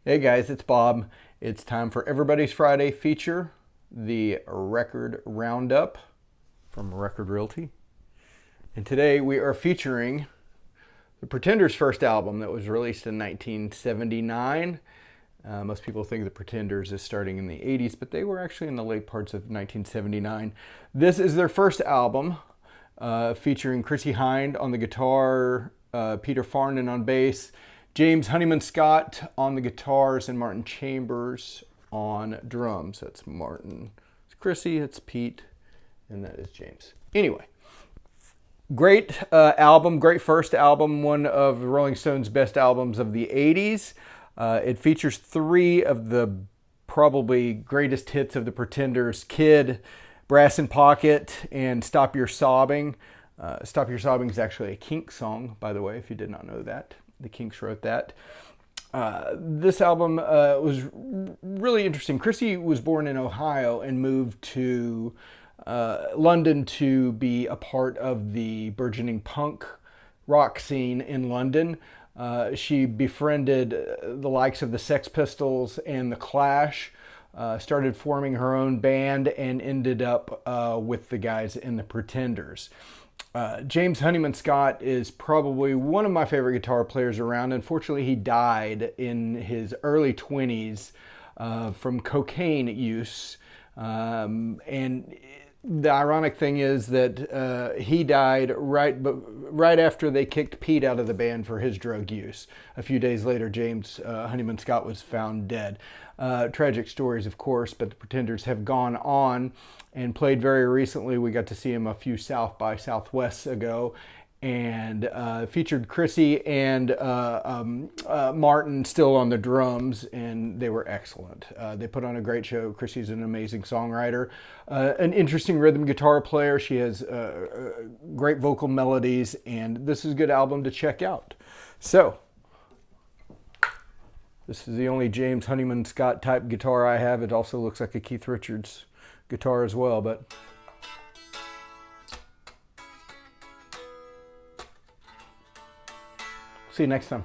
Hey guys, it's Bob. It's time for Everybody's Friday feature, the record roundup from Record Realty. And today we are featuring the Pretenders' first album that was released in 1979. Most people think the Pretenders is starting in the 80s, but they were actually in the late parts of 1979. This is their first album, featuring Chrissie Hynde on the guitar, Peter Farnon on bass, James Honeyman Scott on the guitars, and Martin Chambers on drums. That's Martin. It's Chrissie, it's Pete, and that is James. Anyway, great album, great first album, one of Rolling Stone's best albums of the 80s. It features three of the probably greatest hits of the Pretenders: Kid, Brass in Pocket, and Stop Your Sobbing. Stop Your Sobbing is actually a Kinks song, by the way, if you did not know that. The Kinks wrote that. This album was really interesting. Chrissie was born in Ohio and moved to London to be a part of the burgeoning punk rock scene in London. She befriended the likes of the Sex Pistols and the Clash, started forming her own band, and ended up with the guys in the Pretenders. James Honeyman Scott is probably one of my favorite guitar players around. Unfortunately, he died in his early 20s from cocaine use. And the ironic thing is that he died right after they kicked Pete out of the band for his drug use. A few days later, James Honeyman Scott was found dead. Tragic stories, of course, but the Pretenders have gone on and played very recently. We got to see him a few South by Southwest ago, and featured Chrissie and Martin still on the drums, and they were excellent. They put on a great show. Chrissie's an amazing songwriter, an interesting rhythm guitar player. She has great vocal melodies, and this is a good album to check out. So, this is the only James Honeyman Scott type guitar I have. It also looks like a Keith Richards guitar as well, but see you next time.